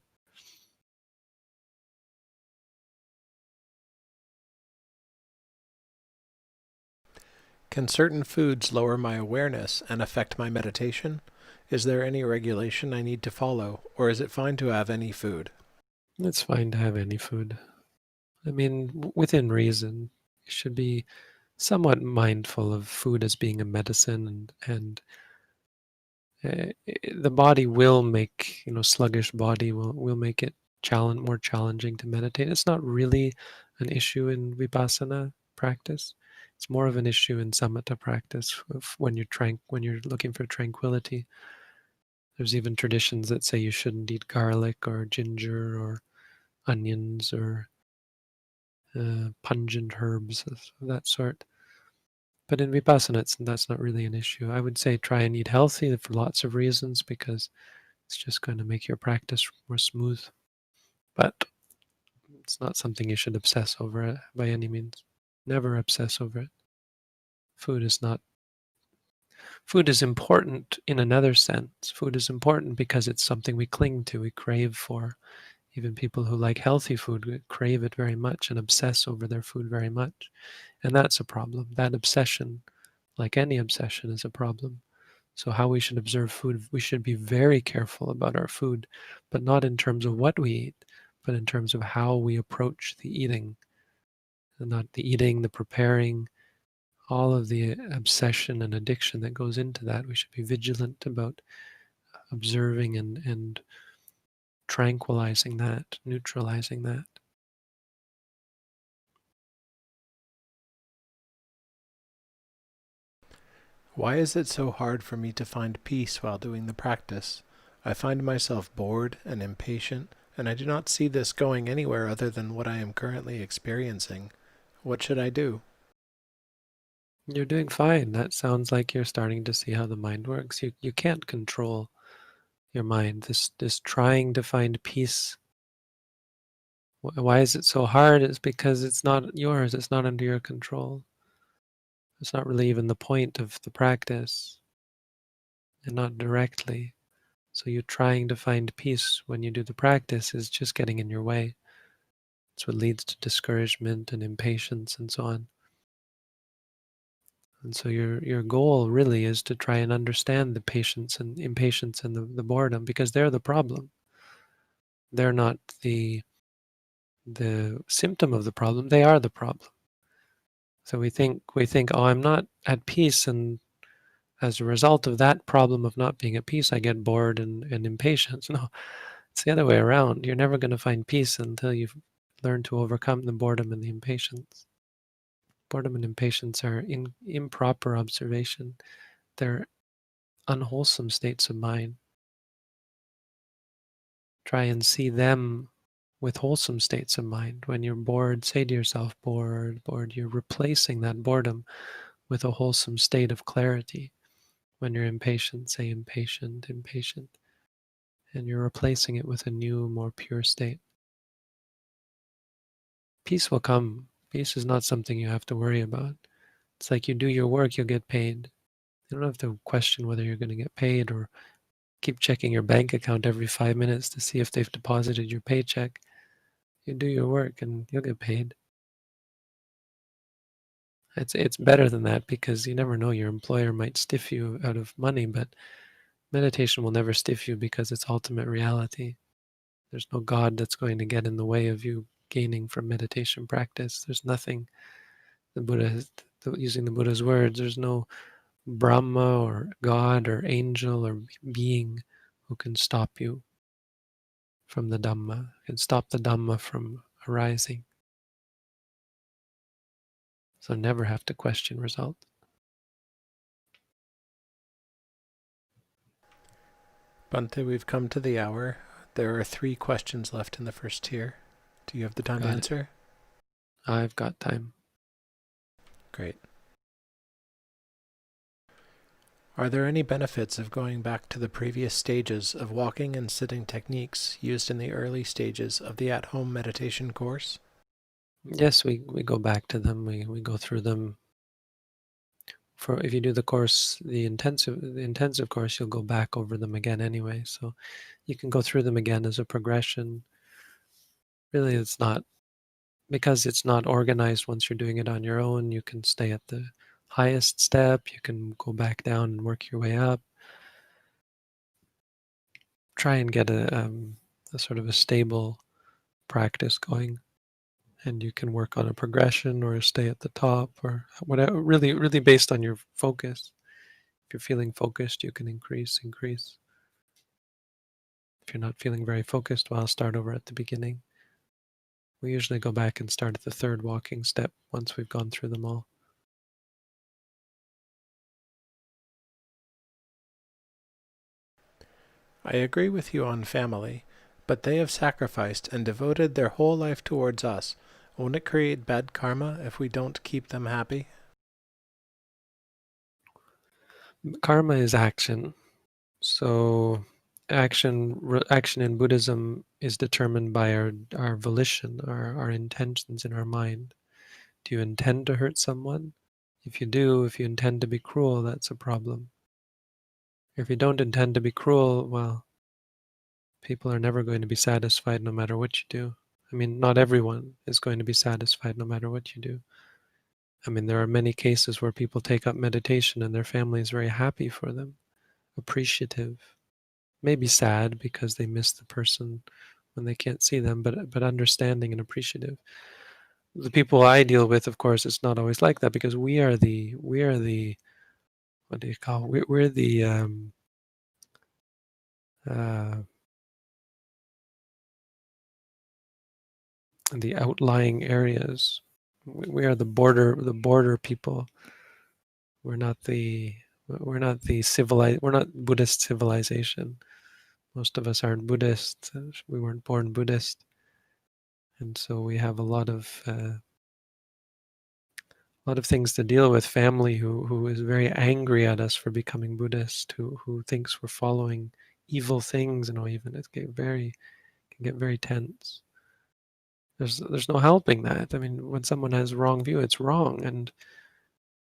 Can certain foods lower my awareness and affect my meditation? Is there any regulation I need to follow, or is it fine to have any food? It's fine to have any food. I mean, within reason. You should be somewhat mindful of food as being a medicine, and the body will make, sluggish body will make it more challenging to meditate. It's not really an issue in vipassana practice. It's more of an issue in samatha practice when you're looking for tranquility. There's even traditions that say you shouldn't eat garlic or ginger or onions or pungent herbs of that sort. But in vipassana, that's not really an issue. I would say try and eat healthy for lots of reasons, because it's just going to make your practice more smooth. But it's not something you should obsess over by any means. Never obsess over it. Food is not. Food is important in another sense. Food is important because it's something we cling to, we crave for. Even people who like healthy food crave it very much and obsess over their food very much. And that's a problem. That obsession, like any obsession, is a problem. So how we should observe food, we should be very careful about our food, but not in terms of what we eat, but in terms of how we approach the eating. And not the eating, the preparing, all of the obsession and addiction that goes into that. We should be vigilant about observing and tranquilizing that, neutralizing that. Why is it so hard for me to find peace while doing the practice? I find myself bored and impatient, and I do not see this going anywhere other than what I am currently experiencing. What should I do? You're doing fine. That sounds like you're starting to see how the mind works. You can't control your mind. This trying to find peace. Why is it so hard? It's because it's not yours. It's not under your control. It's not really even the point of the practice, and not directly. So you trying to find peace when you do the practice is just getting in your way. It's what leads to discouragement and impatience and so on. And so your goal really is to try and understand the patience and impatience and the boredom, because they're the problem. They're not the symptom of the problem. They are the problem. So we think, oh, I'm not at peace, and as a result of that problem of not being at peace, I get bored and impatient. No, it's the other way around. You're never going to find peace until you learn to overcome the boredom and the impatience. Boredom and impatience are improper observation. They're unwholesome states of mind. Try and see them with wholesome states of mind. When you're bored, say to yourself, bored, bored. You're replacing that boredom with a wholesome state of clarity. When you're impatient, say impatient, impatient. And you're replacing it with a new, more pure state. Peace will come. Peace is not something you have to worry about. It's like you do your work, you'll get paid. You don't have to question whether you're going to get paid or keep checking your bank account every 5 minutes to see if they've deposited your paycheck. You do your work and you'll get paid. It's better than that because you never know, your employer might stiff you out of money, but meditation will never stiff you because it's ultimate reality. There's no God that's going to get in the way of you gaining from meditation practice. There's nothing, the Buddha, using the Buddha's words, there's no Brahma or God or angel or being who can stop you from the Dhamma, can stop the Dhamma from arising. So never have to question result. Bhante, we've come to the hour. There are 3 questions left in the first tier. Do you have the time to Got it. answer? I've got time. Great. Are there any benefits of going back to the previous stages of walking and sitting techniques used in the early stages of the at-home meditation course? Yes, we go back to them. We go through them. For if you do the course, the intensive course, you'll go back over them again anyway. So you can go through them again as a progression. Really, it's not, because it's not organized once you're doing it on your own. You can stay at the highest step. You can go back down and work your way up. Try and get a sort of a stable practice going, and you can work on a progression or stay at the top or whatever. Really based on your focus. If you're feeling focused, you can increase. If you're not feeling very focused, well, I'll start over at the beginning. We usually go back and start at the 3rd walking step once we've gone through them all. I agree with you on family, but they have sacrificed and devoted their whole life towards us. Won't it create bad karma if we don't keep them happy? Karma is action. So action in Buddhism is determined by our volition, our intentions in our mind. Do you intend to hurt someone? If you do, if you intend to be cruel, that's a problem. If you don't intend to be cruel, well, people are never going to be satisfied no matter what you do. I mean, not everyone is going to be satisfied no matter what you do. I mean, there are many cases where people take up meditation and their family is very happy for them, appreciative, maybe sad because they miss the person when they can't see them, but understanding and appreciative. The people I deal with, of course, it's not always like that because we are the what do you call, we're uh, the outlying areas. We are the border people. We're not the we're not Buddhist civilization. Most of us aren't Buddhist. We weren't born Buddhist, and so we have a lot of things to deal with. Family who is very angry at us for becoming Buddhist, who thinks we're following evil things, and even it can get very tense. There's no helping that. I mean, when someone has a wrong view, it's wrong, and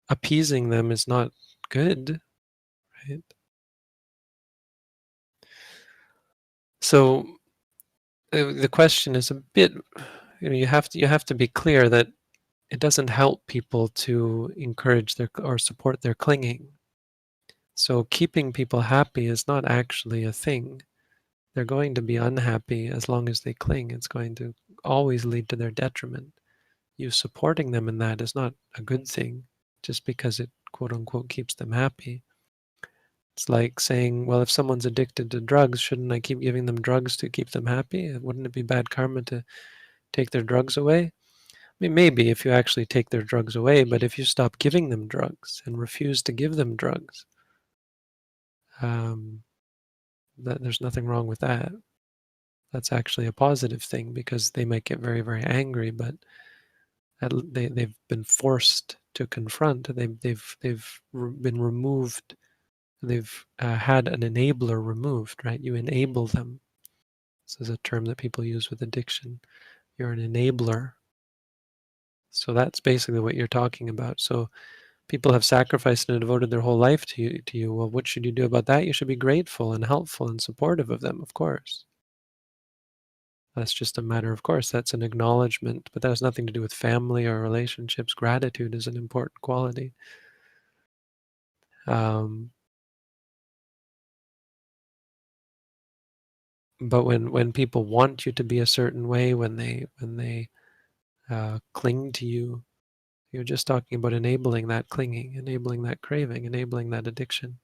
appeasing them is not good, right? So the question is a bit, you have to be clear that it doesn't help people to encourage their or support their clinging. So keeping people happy is not actually a thing. They're going to be unhappy as long as they cling. It's going to always lead to their detriment. You supporting them in that is not a good thing just because it quote unquote keeps them happy. It's like saying, well, if someone's addicted to drugs, shouldn't I keep giving them drugs to keep them happy? Wouldn't it be bad karma to take their drugs away? I mean, maybe if you actually take their drugs away, but if you stop giving them drugs and refuse to give them drugs, there's nothing wrong with that. That's actually a positive thing, because they might get very, very angry, but they've been forced to confront. They've been removed. They've had an enabler removed, right? You enable them. This is a term that people use with addiction. You're an enabler. So that's basically what you're talking about. So people have sacrificed and devoted their whole life to you. Well, what should you do about that? You should be grateful and helpful and supportive of them, of course. That's just a matter of course. That's an acknowledgement, but that has nothing to do with family or relationships. Gratitude is an important quality. But when people want you to be a certain way, when they cling to you, you're just talking about enabling that clinging, enabling that craving, enabling that addiction.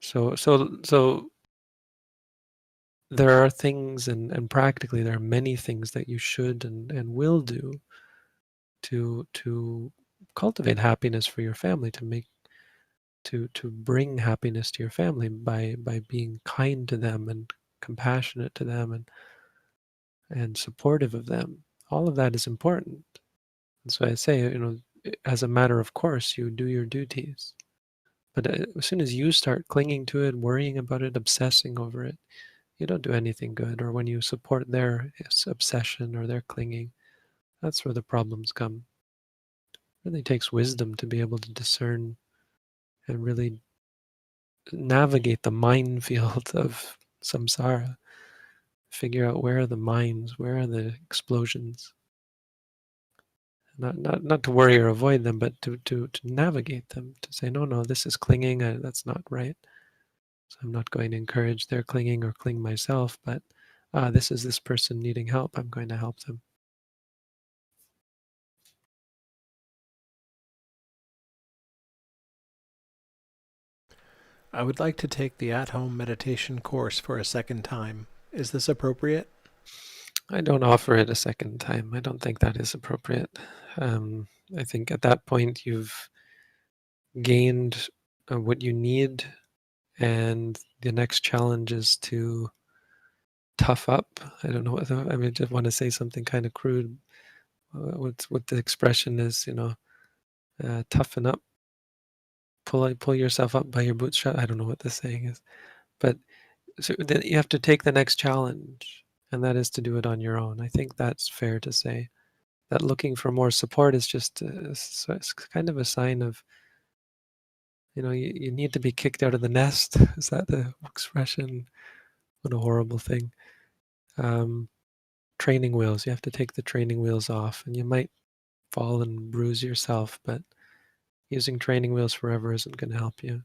So there are things, and practically there are many things that you should and will do to cultivate happiness for your family, to bring happiness to your family by being kind to them and compassionate to them and supportive of them. All of that is important. And so I say, as a matter of course, you do your duties. But as soon as you start clinging to it, worrying about it, obsessing over it, you don't do anything good. Or when you support their obsession or their clinging, that's where the problems come. It really takes wisdom to be able to discern and really navigate the minefield of samsara. Figure out where are the mines, where are the explosions. Not to worry or avoid them, but to navigate them, to say, no, this is clinging, that's not right. So I'm not going to encourage their clinging or cling myself, but this is this person needing help, I'm going to help them. I would like to take the at-home meditation course for a second time. Is this appropriate? I don't offer it a second time. I don't think that is appropriate. I think at that point you've gained what you need, and the next challenge is to tough up. I don't know what I mean. Just want to say something kind of crude. What the expression is, toughen up, pull yourself up by your bootstrap. I don't know what the saying is, but so then you have to take the next challenge, and that is to do it on your own. I think that's fair to say. That looking for more support is just it's kind of a sign of, you need to be kicked out of the nest. Is that the expression? What a horrible thing. Um, Training wheels. You have to take the training wheels off, and you might fall and bruise yourself, but using training wheels forever isn't going to help you.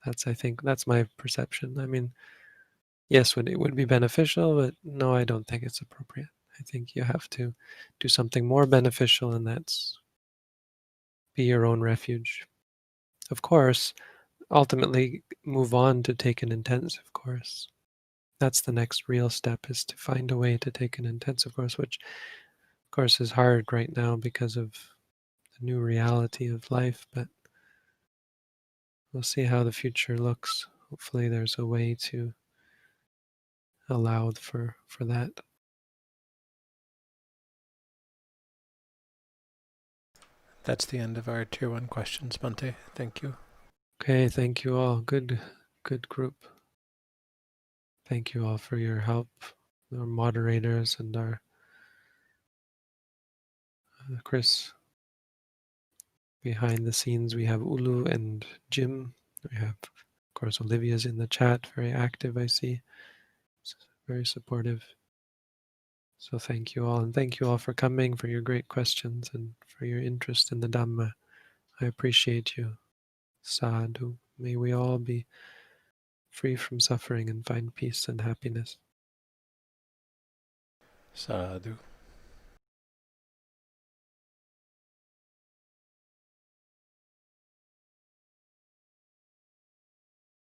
I think that's my perception. I mean, yes, it would be beneficial, but no, I don't think it's appropriate. I think you have to do something more beneficial, and that's be your own refuge. Of course, ultimately move on to take an intensive course. That's the next real step, is to find a way to take an intensive course, which of course is hard right now because of the new reality of life, but we'll see how the future looks. Hopefully there's a way to allow for that. That's the end of our Tier 1 questions, Bhante. Thank you. Okay, thank you all. Good group. Thank you all for your help, our moderators and our Chris. Behind the scenes, we have Ulu and Jim. We have, of course, Olivia's in the chat, very active, I see. Very supportive. So thank you all, and thank you all for coming, for your great questions, and for your interest in the Dhamma. I appreciate you. Sadhu. May we all be free from suffering and find peace and happiness. Sadhu.